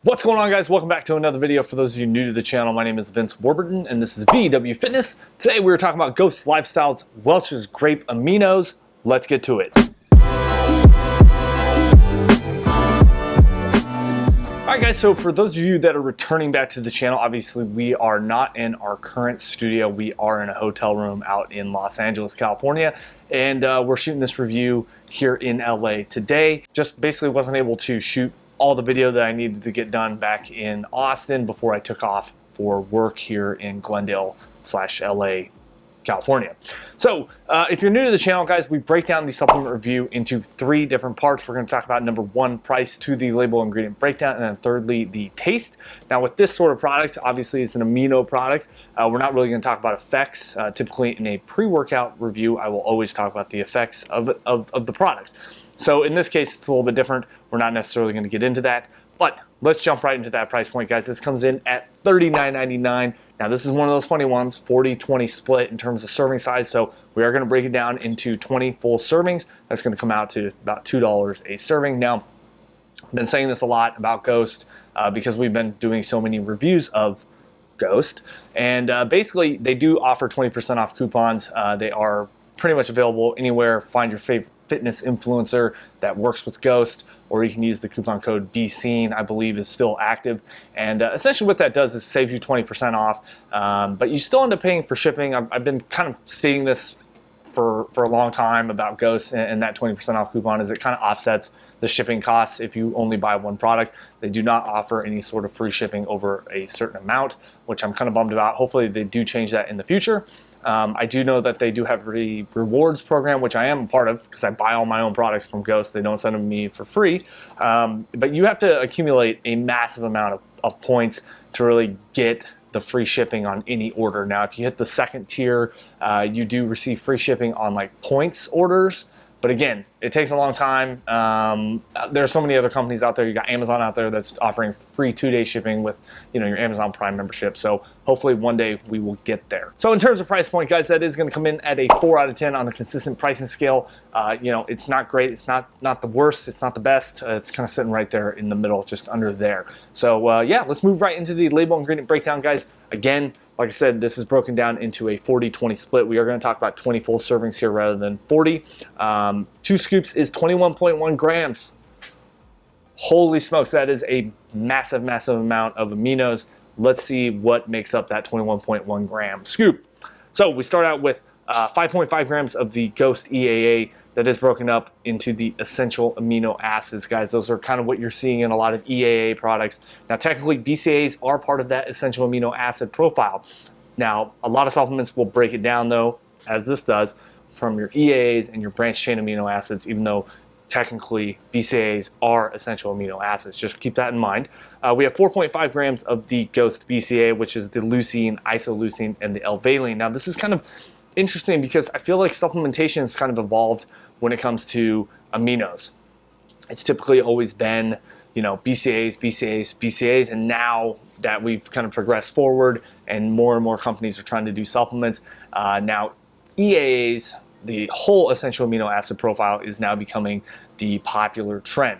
What's going on, guys? Welcome back to another video. For those of you new to the channel, my name is Vince Warburton and this is VW Fitness. Today we're talking about Ghost Lifestyle's Welch's Grape Aminos. Let's get to it. Alright guys, so for those of you that are returning back to the channel, obviously we are not in our current studio. We are in a hotel room out in Los Angeles, California, and we're shooting this review here in LA today. Just basically wasn't able to shoot all the video that I needed to get done back in Austin before I took off for work here in Glendale/LA, California. So if you're new to the channel, guys, we break down the supplement review into 3 different parts. We're going to talk about number 1, price, 2, the label ingredient breakdown, and then thirdly, the taste. Now with this sort of product, obviously it's an amino product. We're not really going to talk about effects. Typically in a pre-workout review, I will always talk about the effects of the product. So in this case, it's a little bit different. We're not necessarily going to get into that, but let's jump right into that price point, guys. This comes in at $39.99. Now this is one of those funny ones, 40-20 split in terms of serving size. So we are going to break it down into 20 full servings. That's going to come out to about $2 a serving. Now, I've been saying this a lot about Ghost because we've been doing so many reviews of Ghost. And basically, they do offer 20% off coupons. They are pretty much available anywhere. Find your favorite fitness influencer that works with Ghost, or you can use the coupon code BSEEN, I believe is still active. And essentially what that does is save you 20% off, but you still end up paying for shipping. I've been kind of stating this for a long time about Ghost and that 20% off coupon is it kind of offsets the shipping costs if you only buy one product. They do not offer any sort of free shipping over a certain amount, which I'm kind of bummed about. Hopefully they do change that in the future. I do know that they do have a rewards program, which I am a part of because I buy all my own products from Ghost. They don't send them to me for free. But you have to accumulate a massive amount of points to really get the free shipping on any order. Now, if you hit the second tier, you do receive free shipping on like points orders. But again, it takes a long time. There's so many other companies out there. You got Amazon out there that's offering free 2-day shipping with, you know, your Amazon Prime membership. So hopefully one day we will get there. So in terms of price point, guys, that is going to come in at a 4 out of 10 on the consistent pricing scale. You know, it's not great. It's not the worst. It's not the best. It's kind of sitting right there in the middle, just under there. So yeah, let's move right into the label ingredient breakdown, guys. Again, like I said, this is broken down into a 40-20 split. We are going to talk about 20 full servings here rather than 40. 2 scoops is 21.1 grams. Holy smokes, that is a massive, massive amount of aminos. Let's see what makes up that 21.1 gram scoop. So we start out with 5.5 grams of the Ghost EAA that is broken up into the essential amino acids, guys. Those are kind of what you're seeing in a lot of EAA products. Now, technically, BCAAs are part of that essential amino acid profile. Now, a lot of supplements will break it down, though, as this does, from your EAAs and your branched chain amino acids, even though technically BCAAs are essential amino acids. Just keep that in mind. We have 4.5 grams of the Ghost BCAA, which is the leucine, isoleucine, and the L-valine. Now, this is kind of interesting because I feel like supplementation has kind of evolved when it comes to aminos. It's typically always been, you know, BCAAs, BCAAs, BCAAs, and now that we've kind of progressed forward and more companies are trying to do supplements, now EAAs, the whole essential amino acid profile, is now becoming the popular trend.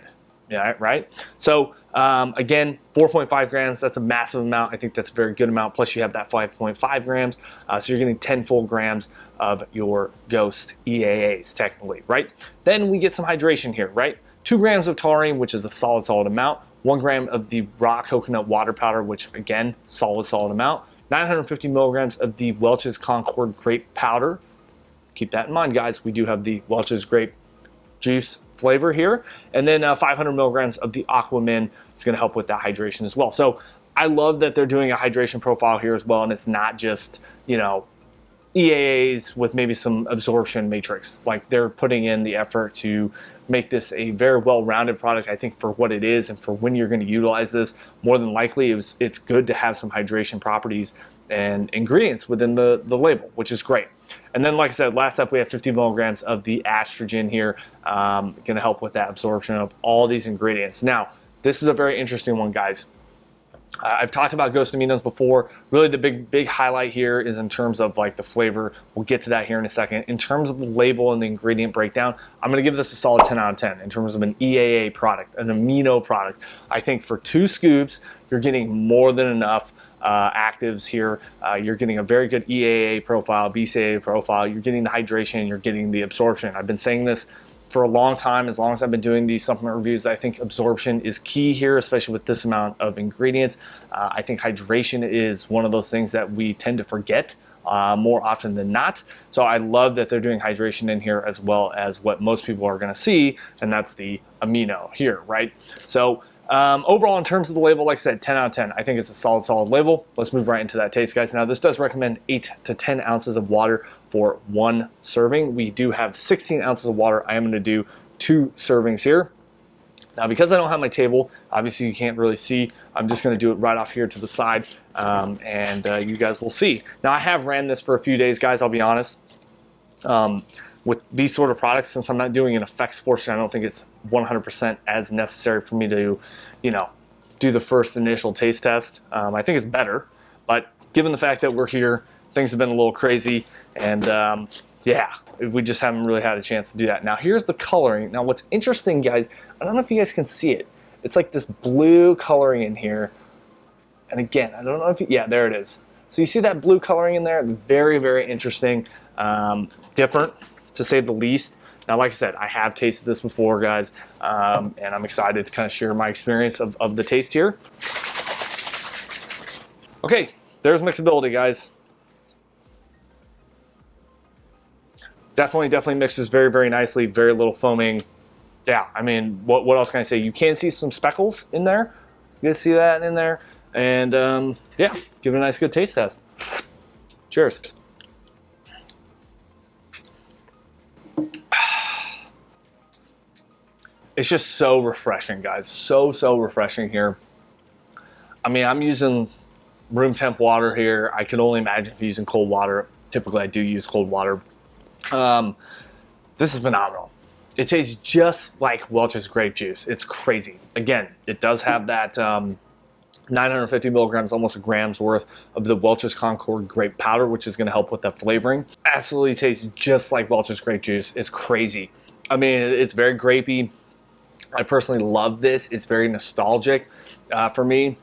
Yeah, right? So again, 4.5 grams, that's a massive amount. I think that's a very good amount. Plus you have that 5.5 grams. So you're getting 10 full grams of your Ghost EAAs technically, right? Then we get some hydration here, right? 2 grams of taurine, which is a solid amount. 1 gram of the raw coconut water powder, which again, solid amount. 950 milligrams of the Welch's Concord grape powder. Keep that in mind, guys. We do have the Welch's grape juice flavor here. And then 500 milligrams of the Aquamin is going to help with that hydration as well. So I love that they're doing a hydration profile here as well. And it's not just, you know, EAAs with maybe some absorption matrix. Like, they're putting in the effort to make this a very well-rounded product. I think for what it is and for when you're going to utilize this, more than likely it's good to have some hydration properties and ingredients within the label, which is great. And then, like I said, last up we have 50 milligrams of the estrogen here, going to help with that absorption of all these ingredients. Now, this is a very interesting one, guys. I've talked about Ghost Aminos before. Really the big highlight here is in terms of like the flavor. We'll get to that here in a second. In terms of the label and the ingredient breakdown, I'm gonna give this a solid 10 out of 10 in terms of an EAA product, an amino product. I think for 2 scoops, you're getting more than enough actives here. You're getting a very good EAA profile, BCAA profile. You're getting the hydration, you're getting the absorption. I've been saying this for a long time, as long as I've been doing these supplement reviews. I think absorption is key here, especially with this amount of ingredients. I think hydration is one of those things that we tend to forget more often than not. So I love that they're doing hydration in here as well as what most people are gonna see, and that's the amino here, right? So overall, in terms of the label, like I said, 10 out of 10. I think it's a solid label. Let's move right into that taste, guys. Now, this does recommend 8 to 10 ounces of water for 1 serving. We do have 16 ounces of water. I am going to do 2 servings here. Now, because I don't have my table, obviously you can't really see. I'm just going to do it right off here to the side, and you guys will see. Now, I have ran this for a few days, guys, I'll be honest. With these sort of products, since I'm not doing an effects portion, I don't think it's 100% as necessary for me to, you know, do the first initial taste test. I think it's better, but given the fact that we're here, things have been a little crazy, and yeah, we just haven't really had a chance to do that. Now, here's the coloring. Now, what's interesting, guys, I don't know if you guys can see it. It's like this blue coloring in here, and again, I don't know if you, yeah, there it is. So you see that blue coloring in there? Very interesting, different, to say the least. Now, like I said, I have tasted this before, guys, and I'm excited to kind of share my experience of the taste here. Okay, there's mixability, guys. Definitely mixes very nicely, very little foaming. Yeah, I mean, what else can I say? You can see some speckles in there. You guys see that in there? And yeah, give it a nice good taste test. Cheers. It's just so refreshing, guys. So refreshing here. I mean, I'm using room temp water here. I can only imagine if you're using cold water. Typically, I do use cold water. This is phenomenal. It tastes just like Welch's grape juice. It's crazy. Again, it does have that 950 milligrams, almost a gram's worth of the Welch's Concord grape powder, which is going to help with the flavoring. Absolutely tastes just like Welch's grape juice. It's crazy. I mean, it's very grapey. I personally love this. It's very nostalgic for me.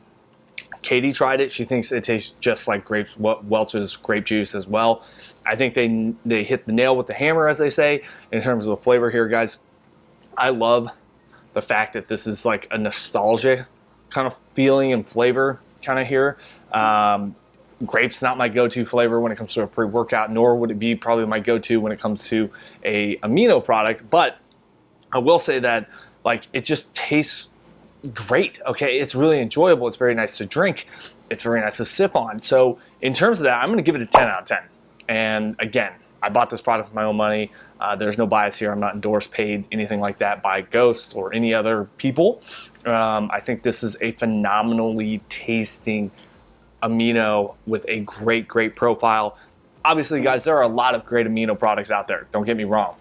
Katie tried it. She thinks it tastes just like Welch's grape juice as well. I think they hit the nail with the hammer, as they say, in terms of the flavor here, guys. I love the fact that this is like a nostalgia kind of feeling and flavor kind of here. Grape's not my go-to flavor when it comes to a pre-workout, nor would it be probably my go-to when it comes to a amino product. But I will say that like it just tastes great. Okay, it's really enjoyable. It's very nice to drink. It's very nice to sip on. So in terms of that, I'm going to give it a 10 out of 10. And again, I bought this product with my own money. There's no bias here. I'm not endorsed, paid, anything like that by Ghost or any other people. I think this is a phenomenally tasting amino with a great profile. Obviously, guys, there are a lot of great amino products out there. Don't get me wrong.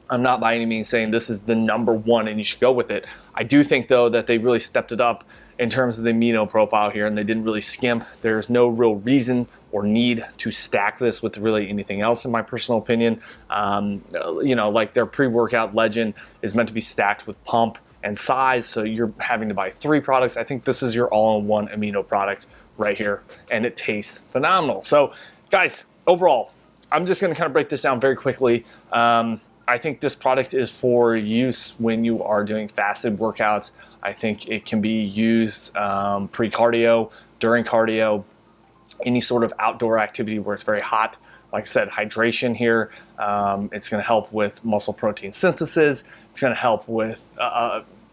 I'm not by any means saying this is the #1 and you should go with it. I do think, though, that they really stepped it up in terms of the amino profile here, and they didn't really skimp. There's no real reason or need to stack this with really anything else, in my personal opinion. You know, like their pre-workout Legend is meant to be stacked with pump and size, so you're having to buy 3 products. I think this is your all-in-one amino product right here, and it tastes phenomenal. So, guys, overall, I'm just going to kind of break this down very quickly. I think this product is for use when you are doing fasted workouts. I think it can be used pre-cardio, during cardio, any sort of outdoor activity where it's very hot. Like I said, hydration here. It's going to help with muscle protein synthesis. It's going to help with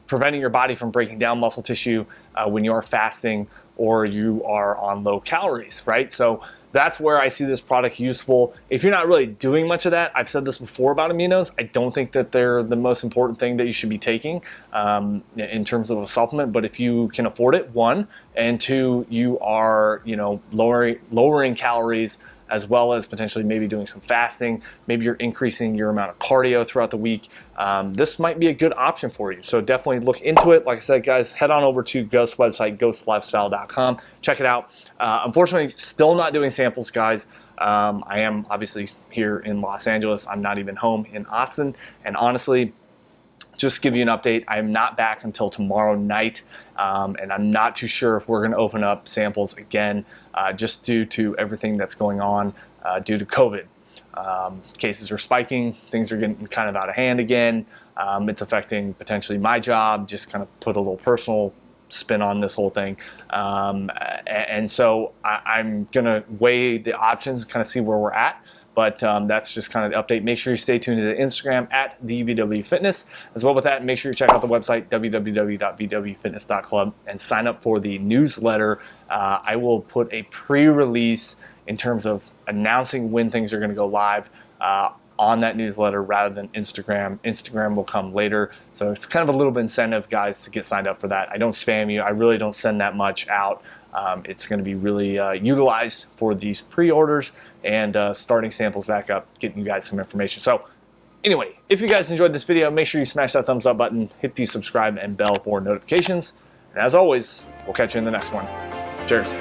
preventing your body from breaking down muscle tissue when you are fasting or you are on low calories, right? So that's where I see this product useful. If you're not really doing much of that, I've said this before about aminos, I don't think that they're the most important thing that you should be taking in terms of a supplement. But if you can afford it, 1, and 2, you are, you know, lowering calories as well as potentially maybe doing some fasting. Maybe you're increasing your amount of cardio throughout the week. This might be a good option for you. So definitely look into it. Like I said, guys, head on over to Ghost's website, ghostlifestyle.com. Check it out. Unfortunately, still not doing samples, guys. I am obviously here in Los Angeles. I'm not even home in Austin. And honestly, just to give you an update, I'm not back until tomorrow night, and I'm not too sure if we're going to open up samples again, just due to everything that's going on due to COVID. Cases are spiking, things are getting kind of out of hand again. It's affecting potentially my job, just kind of put a little personal spin on this whole thing. And so I'm going to weigh the options, kind of see where we're at. But that's just kind of the update. Make sure you stay tuned to the Instagram at @VWFitness. As well with that, make sure you check out the website, www.vwfitness.club, and sign up for the newsletter. I will put a pre-release in terms of announcing when things are going to go live on that newsletter rather than Instagram. Instagram will come later. So it's kind of a little bit incentive, guys, to get signed up for that. I don't spam you. I really don't send that much out. It's going to be really utilized for these pre-orders and starting samples back up, getting you guys some information. So anyway, if you guys enjoyed this video, make sure you smash that thumbs up button, hit the subscribe and bell for notifications. And as always, we'll catch you in the next one. Cheers.